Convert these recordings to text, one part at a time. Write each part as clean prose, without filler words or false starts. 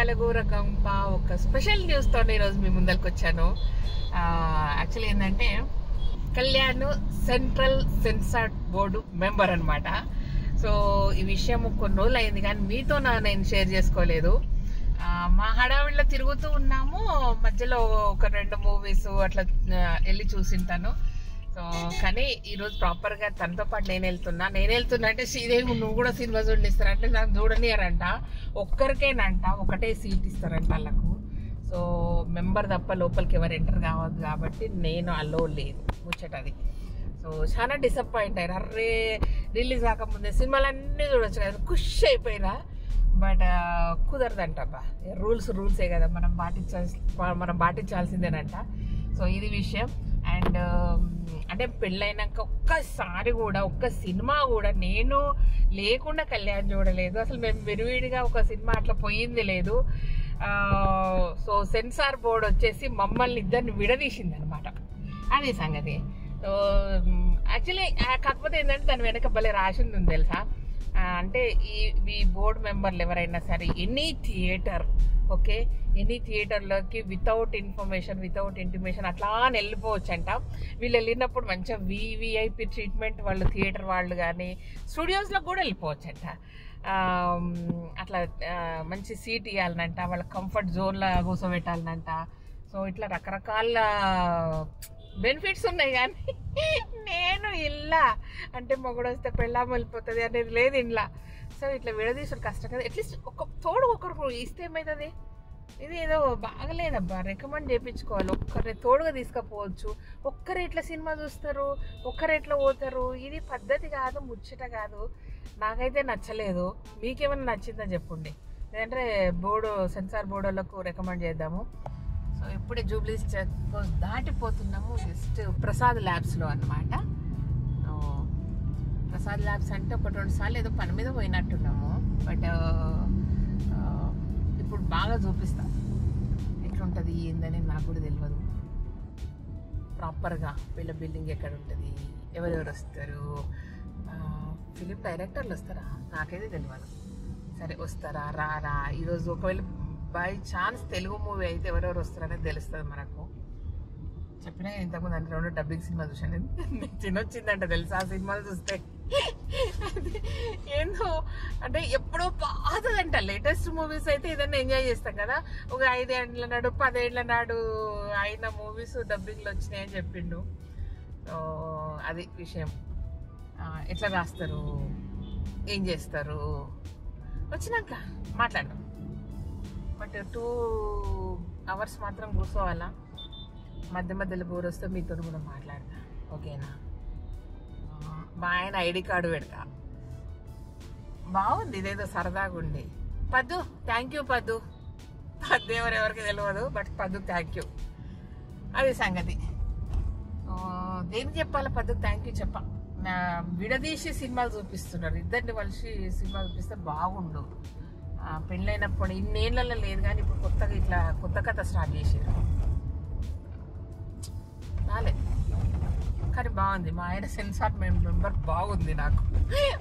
తెలుగు రకంప ఒక స్పెషల్ న్యూస్తో ఈరోజు మీ ముందరికి వచ్చాను. యాక్చువల్లీ ఏంటంటే Kalyan central censor board member అనమాట. సో ఈ విషయం కొన్ని రోజులు అయింది కానీ మీతో నేను షేర్ చేసుకోలేదు. మా హడావిడిలో తిరుగుతూ ఉన్నాము, మధ్యలో ఒక 2 మూవీస్ అట్లా వెళ్ళి చూసింటాను. సో కానీ ఈరోజు ప్రాపర్గా తనతో పాటు నేను వెళ్తున్నా అంటే శ్రీదేవి నువ్వు కూడా సినిమా చూడనిస్తారంటే నాకు చూడనియారంట. ఒక్కరికేనంట ఒకటే సీట్ ఇస్తారంట వాళ్ళకు. సో మెంబర్ తప్ప లోపలికి ఎవరు ఎంటర్ కావద్దు కాబట్టి నేను అలో లేదు ముచ్చటది. సో చాలా డిసప్పాయింట్ అయ్యారు. అర్రే రిలీజ్ కాకముందే సినిమాలన్నీ చూడొచ్చు కదా, ఖుషి అయిపోయినా. బట్ కుదరదంట. అబ్బా రూల్సే కదా, మనం పాటించాల్సిందేనంట. సో ఇది విషయం. అండ్ అంటే పెళ్ళైనాక ఒక్కసారి కూడా ఒక్క సినిమా కూడా నేను లేకుండా కళ్యాణ్ చూడలేదు. అసలు మేము విడివిడిగా ఒక సినిమా అట్లా పోయింది లేదు. సో సెన్సార్ బోర్డు వచ్చేసి మమ్మల్ని ఇద్దరిని విడదీసింది అనమాట. అది సంగతి. సో యాక్చువల్లీ కాకపోతే ఏంటంటే దాని వెనక భలే రాసింది ఉంది తెలుసా. అంటే ఈ బోర్డు మెంబర్లు ఎవరైనా సరే ఎనీ థియేటర్లోకి వితౌట్ ఇన్ఫర్మేషన్ వితౌట్ ఇంటిమేషన్ అట్లా వెళ్ళిపోవచ్చు అంట. వీళ్ళు వెళ్ళినప్పుడు మంచిగా వివిఐపి ట్రీట్మెంట్ వాళ్ళు థియేటర్ వాళ్ళు కానీ స్టూడియోస్లో కూడా వెళ్ళిపోవచ్చు అంట. అట్లా మంచి సీట్ ఇవ్వాలనంట, వాళ్ళ కంఫర్ట్ జోన్లో కూర్చోబెట్టాలనంట. సో ఇట్లా రకరకాల బెనిఫిట్స్ ఉన్నాయి. కానీ నేను ఇల్లా అంటే మొగుడు వస్తే పెళ్ళాం వెళ్ళిపోతుంది అనేది లేదు ఇంట్లో. సో ఇట్లా విడదీసుడు కష్టం కదా. అట్లీస్ట్ ఒక తోడు ఒకరు ఇస్తే ఏమవుతుంది? ఇది ఏదో బాగలేదబ్బా, రికమెండ్ చేయించుకోవాలి. ఒక్కరిని తోడుగా తీసుకుపోవచ్చు. ఒక్కరు ఎట్లా సినిమా చూస్తారు, ఒక్కరు ఎట్లా పోతారు? ఇది పద్ధతి కాదు, ముచ్చట కాదు. నాకైతే నచ్చలేదు. మీకేమైనా నచ్చిందా చెప్పండి. లేదంటే సెన్సార్ బోర్డులకు రికమెండ్ చేద్దాము. సో ఇప్పుడే జూబ్లీస్ చెక్ పోస్ట్ దాటిపోతున్నాము. జస్ట్ ప్రసాద్ ల్యాబ్స్లో అనమాట. ప్రసాద్ ల్యాబ్స్ అంటే 1-2 సార్లు ఏదో పని మీద పోయినట్టున్నాము. బట్ ఇప్పుడు బాగా చూపిస్తా ఎట్లుంటుంది ఏందని. నాకు కూడా తెలియదు ప్రాపర్గా వీళ్ళ బిల్డింగ్ ఎక్కడ ఉంటుంది, ఎవరెవరు వస్తారు, ఫిలిం డైరెక్టర్లు వస్తారా నాకైతే తెలియదు. సరే వస్తారా రారా. ఈరోజు ఒకవేళ బై ఛాన్స్ తెలుగు మూవీ అయితే ఎవరెవరు వస్తారనేది తెలుస్తుంది మనకు. చెప్పినా ఇంతకుముందు అంటే 2 డబ్బింగ్ సినిమా చూసాను. తినొచ్చిందంట తెలుసా ఆ సినిమాలు చూస్తే. ఏందో అంటే ఎప్పుడో పాతదంట. లేటెస్ట్ మూవీస్ అయితే ఏదన్నా ఎంజాయ్ చేస్తాం కదా. ఒక 5 ఏళ్ల నాడు 10 ఏళ్ల నాడు అయిన మూవీస్ డబ్బింగ్లో వచ్చినాయి అని చెప్పిండు. సో అది విషయం. ఎట్లా రాస్తారు, ఏం చేస్తారు వచ్చినాక మాట్లాడదాం. బట్ 2 అవర్స్ మాత్రం కూర్చోవాలా. మధ్యలో బోర్ వస్తే మీతో కూడా మాట్లాడతా, ఓకేనా? మా ఆయన ఐడి కార్డు పెడతా. బాగుంది, ఇదేదో సరదాగా ఉండి. పద్దు థ్యాంక్ యూ. పద్దు ఎవరెవరికి తెలియదు, బట్ పద్దు థ్యాంక్ యూ. అది సంగతి. దేనికి చెప్పాలి పద్దుకు థ్యాంక్ యూ చెప్ప. విడదీసి సినిమాలు చూపిస్తున్నారు. ఇద్దరిని కలిసి సినిమా చూపిస్తే బాగుండు. పెళ్ళైనప్పుడు ఇన్నేళ్లలో లేదు కానీ ఇప్పుడు కొత్తగా ఇట్లా కొత్త కథ స్టార్ట్ చేసారు. రాలే కానీ బాగుంది. మా ఆయన సెన్సార్ మెంబర్ బాగుంది. నాకు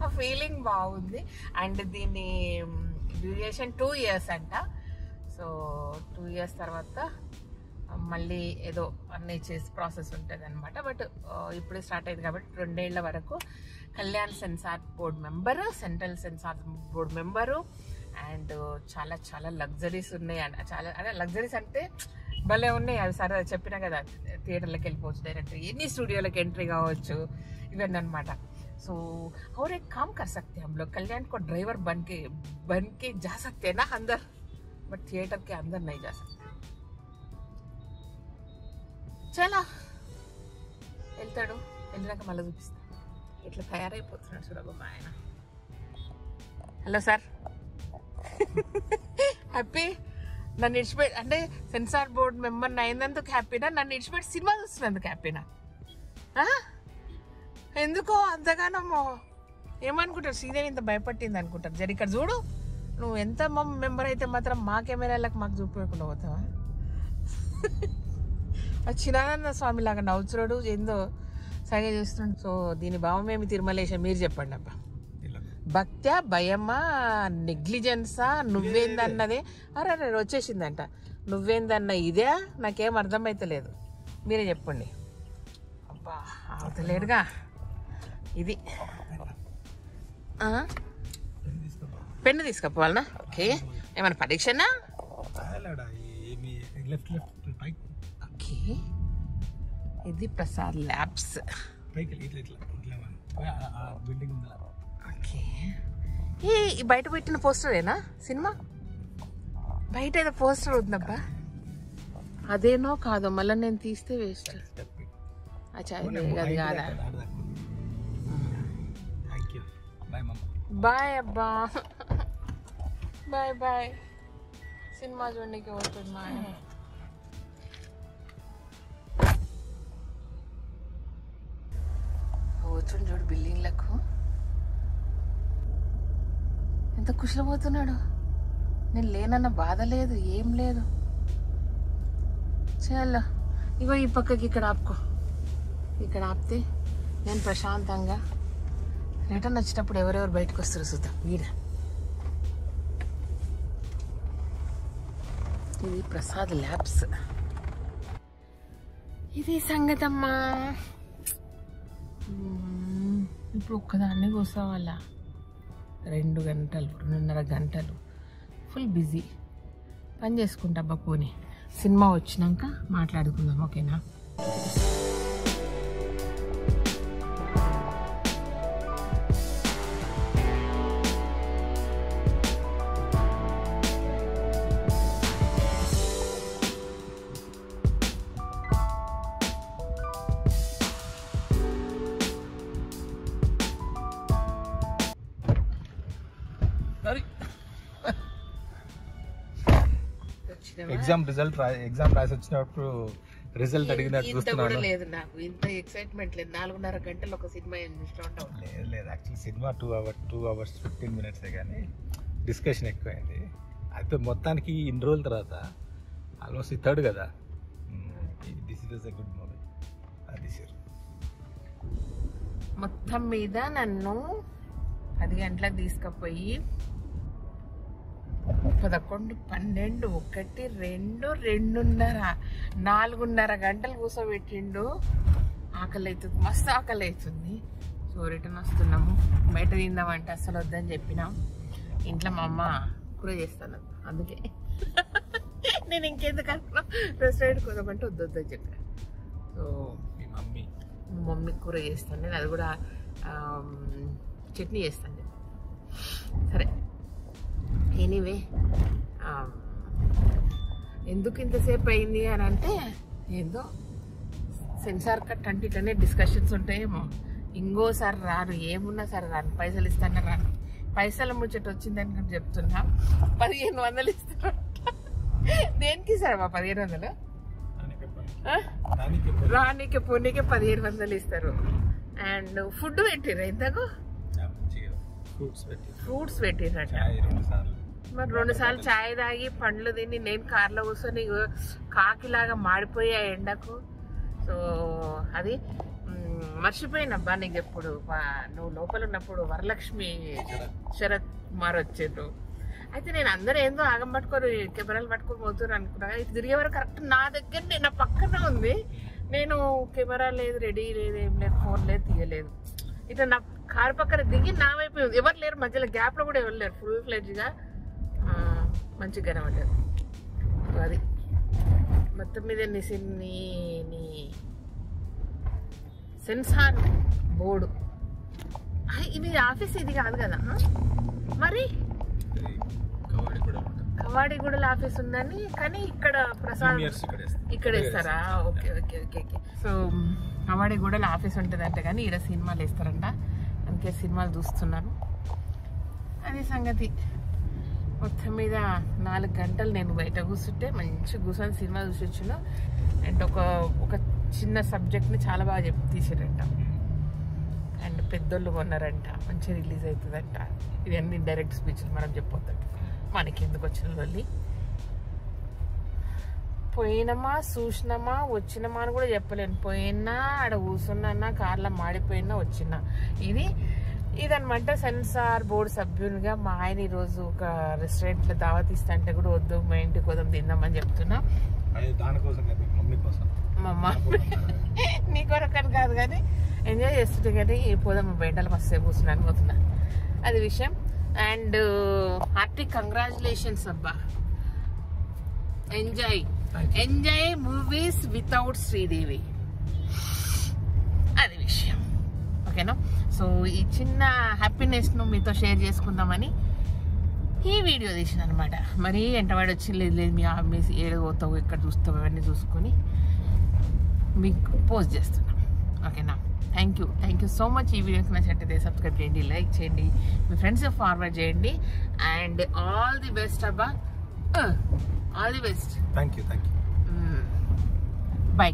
ఆ ఫీలింగ్ బాగుంది. అండ్ దీని డ్యూరేషన్ 2 years అంట. సో 2 years తర్వాత మళ్ళీ ఏదో అన్నీ చేసి ప్రాసెస్ ఉంటుంది అనమాట. బట్ ఇప్పుడే స్టార్ట్ అయింది కాబట్టి 2 ఏళ్ల వరకు Kalyan censor board member, central censor board member. And చాలా చాలా లగ్జరీస్ ఉన్నాయి అంట. చాలా అంటే లగ్జరీస్ అంటే భలే ఉన్నాయి. అవి సరే చెప్పినా కదా, థియేటర్లకు వెళ్ళిపోవచ్చు, డైరెక్ట్ ఎన్ని స్టూడియోలకు ఎంట్రీ కావచ్చు, ఇవన్నీ అనమాట. సో और एक काम कर सकते हैं हम लोग, कल्याण को ड्राइवर बन के जा सकते हैं ना अंदर, बट थिएटर के अंदर नहीं जा सकते. చలా వెళ్తాడు, వెళ్ళినాక మళ్ళీ చూపిస్తా. ఇట్లా తయారైపోతున్నాడు చూడబో మా ఆయన. Hello sir, happy? నన్ను ఇడిచిపెట్టి అంటే సెన్సార్ బోర్డు మెంబర్ని అయినందుకు హ్యాపీనా? నన్ను ఇడిచిపెట్టి సినిమా చూస్తున్నందుకు హ్యాపీనా? ఎందుకో అంతగానో ఏమనుకుంటారు? శ్రీదేవి ఇంత భయపట్టింది అనుకుంటారు. జరి ఇక్కడ చూడు, నువ్వు ఎంత మెంబర్ అయితే మాత్రం మా కెమెరాలకు మాకు చూపించకుండా పోతావా? చిన్నానంద స్వామి లాగా నవ్వుచుడు ఏందో సరిగా చేస్తున్నాడు. సో దీని భావమేమి తిరుమలేశం మీరు చెప్పండి అబ్బా. భక్త్యా, భయమా, నెగ్లిజెన్సా, నువ్వేందన్నదే. అరే వచ్చేసిందంట. నువ్వేందన్న ఇదే నాకేం అర్థమైతలేదు, మీరే చెప్పండి. అబ్బా అవతలేడుగా ఇది. పెన్ను తీసుకపోవాలనా? ఓకే, ఏమన్నా పరీక్షనా? ఓకే, ఇది ప్రసాద్ ల్యాబ్స్. ఓకే, ఈ బయట పెట్టిన పోస్టరేనా సినిమా? బయట ఏదో పోస్టర్ ఉందబ్బా, అదేనో కాదో మళ్ళీ నేను తీస్తే వేస్ట్. అది కాదా? బాయ్ అబ్బా, బాయ్ బాయ్. సినిమా చూడడానికి వస్తున్నా. వచ్చుడు చూడు బిల్డింగ్లకు ఎంత ఖుషిలో పోతున్నాడు. నేను లేనన్న బాధ లేదు, ఏం లేదు. చలో ఇగో ఈ పక్కకి ఇక్కడ ఆపుకో. ఇక్కడ ఆపితే నేను ప్రశాంతంగా రిటర్న్ వచ్చేటప్పుడు ఎవరెవరు బయటకు వస్తారు చూద్దాం. వీడ ఇది ప్రసాద్ ల్యాబ్స్. ఇది సంగతమ్మా. ఇప్పుడు ఒక్కదాన్ని కూర్చోవాలా 2 గంటలు 2.5 గంటలు ఫుల్ బిజీ. పని చేసుకుంటా అబ్బా. పోనీ సినిమా వచ్చినాక మాట్లాడుకుందాం, ఓకేనా? ఎగ్జామ్ రాసి వచ్చినప్పుడు రిజల్ట్ అడిగినట్టు చూస్తున్నాను. లేదు నాకు ఇంత ఎక్సైట్మెంట్ లేదు. 4.5 గంటలు ఒక సినిమా ఏం చూస్తూ ఉంటాం. లేదు యాక్చువల్లీ సినిమా 2 hours 15 minutes కానీ డిస్కషన్ ఎక్కువైంది. అయితే మొత్తానికి ఇన్ని రోజుల తర్వాత ఆల్మోస్ట్ 3rd కదా, this is a good movie. మొత్తం మీద నన్ను 10 గంటలకు తీసుకుపోయి 11, 12, 1, 2, 2.5, 4.5 గంటలు కూర్చోబెట్టిండు. ఆకలి అవుతుంది, మస్తు ఆకలి అవుతుంది. సో రిటర్న్ వస్తున్నాము. బయట తిందామంటే అసలు వద్దని చెప్పినాం. ఇంట్లో మా అమ్మ కూర చేస్తాను, అందుకే నేను ఇంకెందుకు అనుకున్నాం రెస్టారెంట్కి వద్దామంటే వద్దని చెప్పాను. సో మమ్మీ కూర చేస్తాను నేను, అది కూడా చట్నీ చేస్తాను. సరే ఎనీవే, ఎందుకు ఇంతసేపు అయింది అని అంటే ఏందో సెన్సార్ కట్ అంటే ఇట్లనే డిస్కషన్స్ ఉంటాయేమో. ఇంకోసారి రాను, ఏమున్నా సరే రాను. పైసలు ఇస్తాను రాను. పైసల ముచ్చట వచ్చిందని చెప్తున్నా. 1500 ఇస్తారంట. దేనికి సార్ మా 1500? రానీకి పోనీకే 1500 ఇస్తారు. అండ్ ఫుడ్ పెట్టిర్రా ఇంతకు? ఫ్రూట్స్ పెట్టిర్రట. మరి 2 సార్లు ఛాయ్ తాగి పండ్లు తిని నేను కార్లో కూర్చొని కాకిలాగా మాడిపోయా ఎండకు. సో అది మర్చిపోయినబ్బా నీకు. ఎప్పుడు నువ్వు లోపల ఉన్నప్పుడు వరలక్ష్మి, శరత్ కుమార్ వచ్చారు. అయితే నేను అందరూ ఏందో ఆగం పట్టుకొని కెమెరాలు పట్టుకొని పోతున్నారు అనుకున్నా. ఇది తిరిగే వరకు కరెక్ట్ నా దగ్గర నా పక్కన ఉంది. నేను కెమెరా లేదు, రెడీ లేదు, ఏం లేదు, ఫోన్ లేదు, తీయలేదు. ఇట్లా నా కారు పక్కన దిగి నా వైపు ఎవరు లేరు, మధ్యలో గ్యాప్లో కూడా ఎవరు లేరు. ఫుల్ ఫ్లెడ్జ్గా మంచిగా కనబడ్డారు. అది మొత్తం మీద నీ సెన్సార్ బోర్డు. ఇది ఆఫీస్ ఇది కాదు కదా మరి? కవాడిగూడలో ఆఫీస్ ఉందని, కానీ ఇక్కడ ప్రసాద్ ఇక్కడ ఇస్తారా? Okay okay okay okay. So కవాడిగూడలో ఆఫీస్ ఉంటుందంట, కానీ ఇక్కడ సినిమాలు వేస్తారంట. అందుకే సినిమాలు చూస్తున్నాను. అది సంగతి. మొత్తం మీద 4 గంటలు నేను బయట కూర్చుంటే మంచిగా కూర్చొని సినిమా చూసి వచ్చిన. అండ్ ఒక చిన్న సబ్జెక్ట్ని చాలా బాగా తీసారంట. అండ్ పెద్దోళ్ళు కొన్నారంట, మంచిగా రిలీజ్ అవుతుందంట. ఇవన్నీ డైరెక్ట్ స్పీచ్లు మనం చెప్పొద్దంట, మనకి ఎందుకు వచ్చిన వాళ్ళి. పోయినమా, చూసినామా, వచ్చినామా అని కూడా చెప్పలేను. పోయినా ఆడ కూర్చున్నా, కార్లో మాడిపోయినా, వచ్చినా. ఇది ఇదనమాట సెన్సార్ బోర్డు సభ్యునిగా మా ఆయన ఈరోజు ఒక రెస్టారెంట్లో దావత్ ఇస్తా అంటే కూడా వద్దు, మా ఇంటికి వద్దాం తిందామని చెప్తున్నా. దానికోసం మమ్మీ కోసం, మా అమ్మ నీ కొరకని కాదు కానీ ఎంజాయ్ చేస్తుంటే కానీ పోదాం మా బయటలో మస్తు కూర్చున్నాను పోతున్నా, అది విషయం. అండ్ హార్టీ కంగ్రాచులేషన్స్ అబ్బా, ఎంజాయ్ మూవీస్ వితౌట్ శ్రీదేవి, అది విషయం. ఓకేనా? సో ఈ చిన్న హ్యాపీనెస్ను మీతో షేర్ చేసుకుందామని ఈ వీడియో తీసిన అనమాట. మరి ఎంటవాడు వచ్చి లేదు మీ ఏడు పోతావు ఎక్కడ చూస్తావు అవన్నీ చూసుకొని మీకు పోస్ట్ చేస్తున్నాం. ఓకేనా? Thank you so much. ఈ వీడియోకి నచ్చినట్టయితే సబ్స్క్రైబ్ చేయండి, లైక్ చేయండి, మీ ఫ్రెండ్స్ ఫార్వర్డ్ చేయండి. అండ్ ఆల్ ది బెస్ట్ అబ్బా, all the best. Thank you. By.